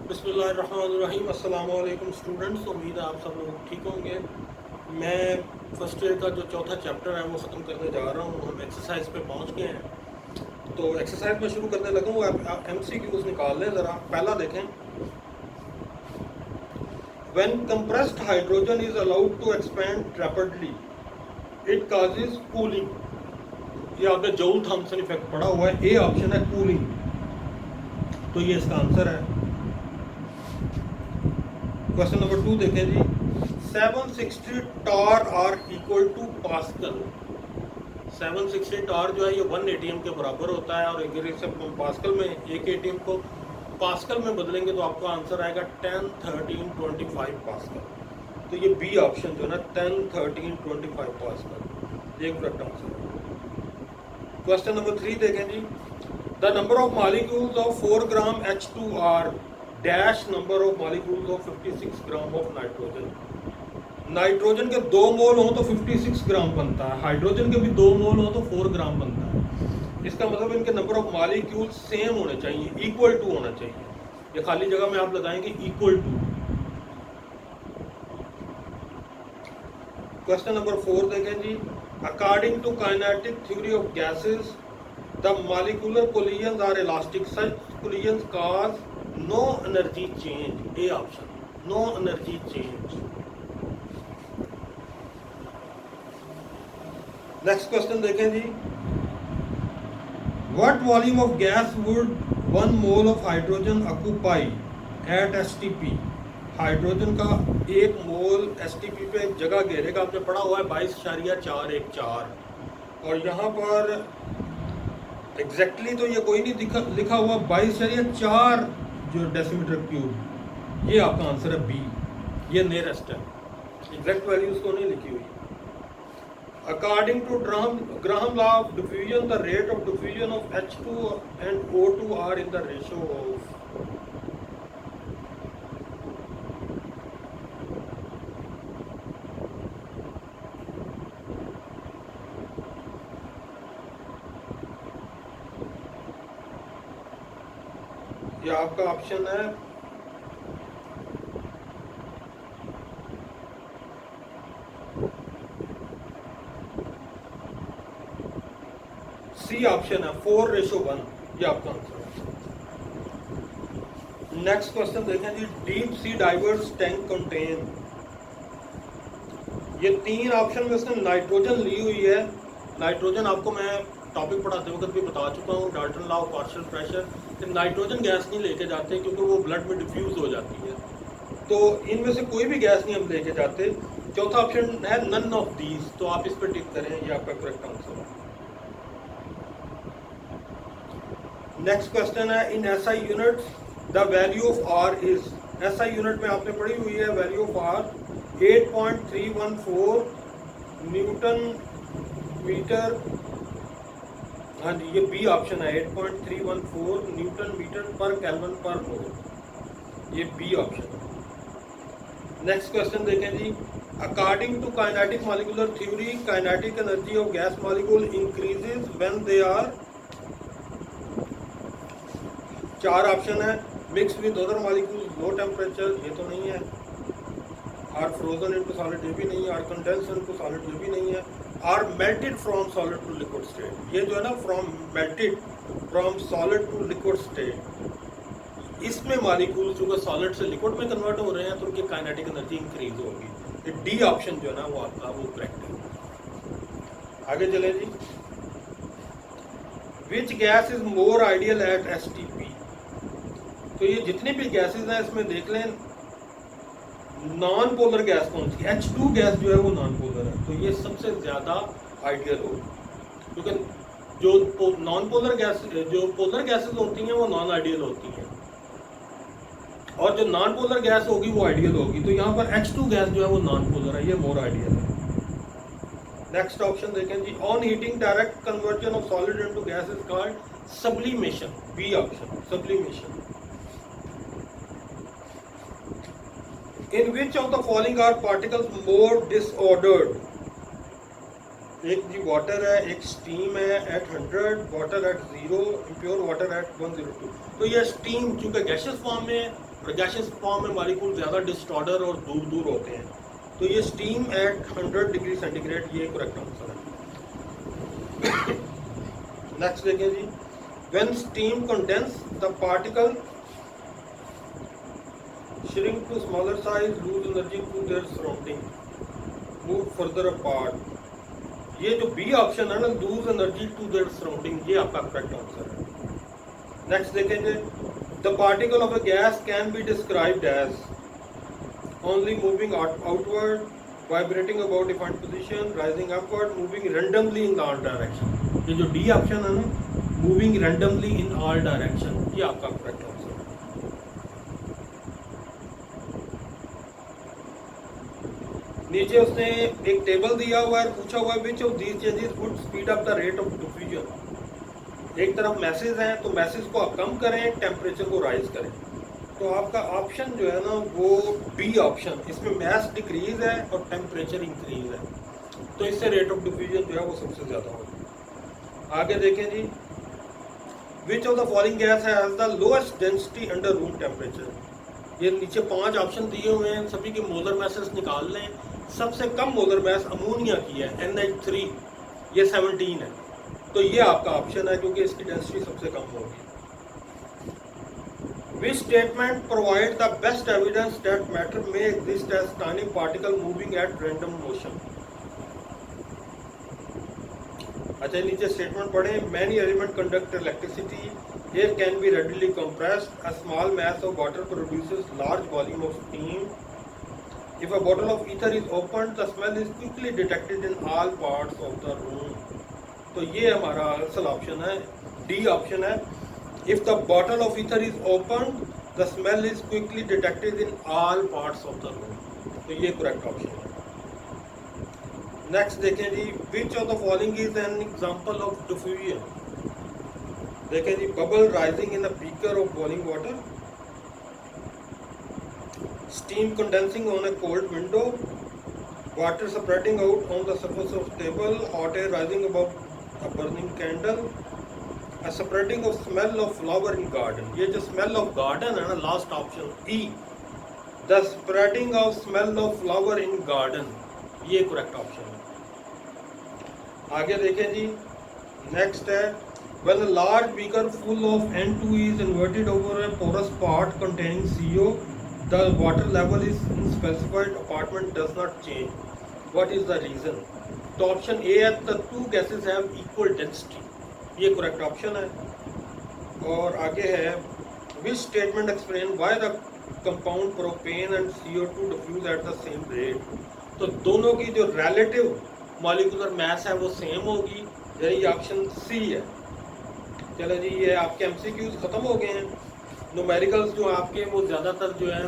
बिस्मिल्लाहिर्रहमानिर्रहीम। अस्सलाम वालेकुम स्टूडेंट्स, उम्मीद है आप सब लोग ठीक होंगे। मैं फर्स्ट ईयर का जो चौथा चैप्टर है वो ख़त्म करने जा रहा हूँ। हम एक्सरसाइज पे पहुँच गए हैं, तो एक्सरसाइज में शुरू करने लगा हूँ। आप MCQs निकाल लें ज़रा। पहला देखें, when compressed hydrogen is allowed to expand rapidly it causes cooling. ये आपने जूल थॉम्सन इफेक्ट पढ़ा हुआ है। ए ऑप्शन है कूलिंग, तो ये इसका आंसर है। क्वेश्चन नंबर 2 देखें जी, 760 torr are equal to pascal. 760 torr जो है ये 1 ATM के बराबर होता है, और अगर इसे पास्कल में एक ATM को पास्कल में बदलेंगे तो आपका आंसर आएगा 10, 13, 25 पास्कल। तो ये बी ऑप्शन जो है ना, 10, 13, 25 पास्कल, ये करेक्ट आंसर है। क्वेश्चन नंबर 3 देखें जी, the number of molecules of 4 gram H2R dash number of molecules of 56 gram of nitrogen. Nitrogen के 2 मोल हो तो 56 ग्राम बनता है, हाइड्रोजन के भी 2 मोल हो तो 4 ग्राम बनता है। इसका मतलब इनके नंबर ऑफ मॉलिक्यूल्स सेम होने चाहिए, इक्वल टू होना चाहिए। ये खाली जगह में आप लगाएंगे इक्वल टू। क्वेश्चन नंबर 4 देखें जी, according to kinetic theory of gases the molecular collisions are elastic, such collisions cause no energy change. A option, no energy change. Next question देखें जी, what volume of gas would 1 mole of hydrogen occupy at STP। Hydrogen का 1 मोल STP पे जगह घेरेगा, आपने पढ़ा हुआ है 22.414, और यहाँ पर एग्जैक्टली तो ये कोई नहीं लिखा हुआ, 22.4 जो डेसीमीटर क्यूब, ये आपका आंसर है बी, ये नियरेस्ट है। एग्जैक्ट वैल्यूज तो नहीं लिखी हुई। According to Graham law of diffusion the rate of diffusion of H2 and O2 are in the ratio of. ये आपका ऑप्शन है सी ऑप्शन है 4:1, ये आपका आंसर है। नेक्स्ट क्वेश्चन देखें जी, deep sea divers tank contain. ये 3 ऑप्शन में उसने नाइट्रोजन ली हुई है। नाइट्रोजन आपको मैं टॉपिक पढ़ाते वक्त भी बता चुका हूँ, Dalton law of partial pressure, कि नाइट्रोजन गैस नहीं लेके जाते क्योंकि वो ब्लड में डिफ्यूज हो जाती है। तो इनमें से कोई भी गैस नहीं हम लेके जाते। चौथा ऑप्शन है नन ऑफ दीज, तो आप इस पर टिक करें, ये आपका करेक्ट आंसर है। नेक्स्ट क्वेश्चन है, in SI unit the value of R is. SI unit में आपने पढ़ी हुई है value of R 8.314 newton metre. हाँ जी, ये बी ऑप्शन है, 8.314 न्यूटन मीटर पर केल्विन पर मोल, ये बी ऑप्शन है। नेक्स्ट क्वेश्चन देखें जी, according to kinetic molecular theory kinetic energy of gas molecule increases when they are. 4 option है, mix with other molecule, low temperature, ये तो नहीं है, आर फ्रोजन इनटू सॉलिड, ये भी नहीं है, आर कंडेंस इनटू सॉलिड, ये भी नहीं है, are melted from solid to liquid state. ये जो है ना, from melted from solid to liquid state, इसमें मॉलिक्यूल जो सॉलिड से लिक्विड में कन्वर्ट हो रहे हैं तो उनकी काइनेटिक एनर्जी इंक्रीज होगी। डी ऑप्शन जो है ना वो आपका वो करेक्ट है। आगे चले जी, which gas is more ideal at STP। तो ये जितनी भी गैसेस हैं इसमें देख लें, नॉन पोलर गैस कौन सी, H2 गैस जो है वो नॉन पोलर है, तो ये सबसे ज्यादा आइडियल होगी, क्योंकि जो नॉन पोलर गैस, जो पोलर गैसेस होती हैं वो नॉन आइडियल होती हैं, और जो नॉन पोलर गैस होगी वो आइडियल होगी। तो यहाँ पर H2 गैस जो है वो नॉन पोलर है, ये मोर आइडियल है। नेक्स्ट ऑप्शन देखें जी, on heating direct conversion of solid into gas is called sublimation. B option, sublimation. In which of the following are particles more disordered? एक जी water है, एक स्टीम है at 100, water at 0, impure water at 102। तो ये steam चूंकि gaseous form में gaseous form में molecule ज़्यादा डिस्टॉर्डर और दूर दूर होते हैं। तो ये स्टीम एट 100 डिग्री सेंटीग्रेड, ये करेक्ट आंसर है। नेक्स्ट देखिए जी, when steam condense the particle shrink to smaller size, lose energy to their surrounding, move further apart। ये जो बी ऑप्शन है ना, lose energy to their surrounding, ये आपका करेक्ट आंसर है। नेक्स्ट देखेंगे, the particle of a gas can be described as only moving outward, vibrating about defined position, rising upward, moving randomly in all direction। ये जो D option है ना, moving randomly in all direction, ये आपका correct answer है। नीचे उसने एक टेबल दिया हुआ है, पूछा हुआ है which of these changes would speed up the rate of diffusion. एक तरफ मैसेज हैं तो मैसेज को आप कम करें, टेम्परेचर को राइज करें। तो आपका ऑप्शन जो है ना वो बी ऑप्शन, इसमें मैस डिक्रीज है और टेम्परेचर इंक्रीज है, तो इससे रेट ऑफ डिफ्यूजन जो है वो सबसे ज़्यादा होगा। आगे देखें जी, which of the following gas has the lowest density under room temperature. ये नीचे 5 ऑप्शन दिए हुए हैं, सभी के मोलर मैसेज निकाल लें। सबसे कम मोलर मैस अमोनिया की है, NH3, ये 17 है, तो ये आपका ऑप्शन है क्योंकि इसकी डेंसिटी सबसे कम होगी। Which statement provide the best evidence that matter may exist as tiny particle moving at random motion? अच्छा, नीचे स्टेटमेंट पढ़ें। Many element conduct electricity, air can be readily compressed, a small mass of water produces large volume of steam, if a bottle of ether is opened the smell is quickly detected in all parts of the room। तो ये हमारा असल option है, D option है। If the bottle of ether is opened, the smell is quickly detected in all parts of the room। तो ये correct option है। Next देखें जी, which of the following is an example of diffusion। देखें जी, bubble rising in a beaker of boiling water, steam condensing on a cold window, water spreading out on the surface of table, hot air rising above a burning candle, a spreading of smell of flower in garden। ये जो smell of garden है ना, last option E, the spreading of smell of flower in garden, ये correct option है। आगे देखें जी, next है, when a large beaker full of N2 is inverted over a porous part containing CO, the water level is in specified apartment does not change, what is the reason? तो option A है, the two gases have equal density, ये correct option है। और आगे है, which statement explain why the compound propane and CO2 diffuse at the same rate। तो दोनों की जो relative मॉलिक्यूलर मैस है वो सेम होगी, यानी ऑप्शन सी है। चलो जी, ये आपके MCQs ख़त्म हो गए हैं। न्यूमेरिकल्स जो आपके वो ज़्यादातर जो है,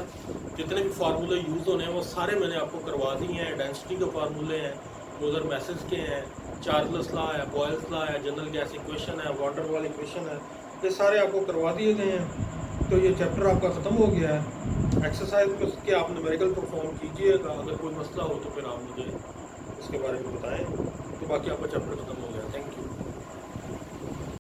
जितने भी फार्मूले यूज़ होने हैं वो सारे मैंने आपको करवा दिए हैं। डेंसिटी के फार्मूले हैं, मोलर मैसेज के हैं, चार्ल्स लॉ है, बॉयल्स लॉ है, जनरल गैस इक्वेशन है, वाटर वाल इक्वेशन है, ये सारे आपको करवा दिए गए हैं। तो ये चैप्टर आपका ख़त्म हो गया है। एक्सरसाइज में उसके आप न्यूमेरिकल परफॉर्म कीजिएगा, अगर कोई मसला हो तो फिर आप मुझे इसके बारे में बताएं। तो बाकी आपका चैप्टर खत्म हो गया। Thank you.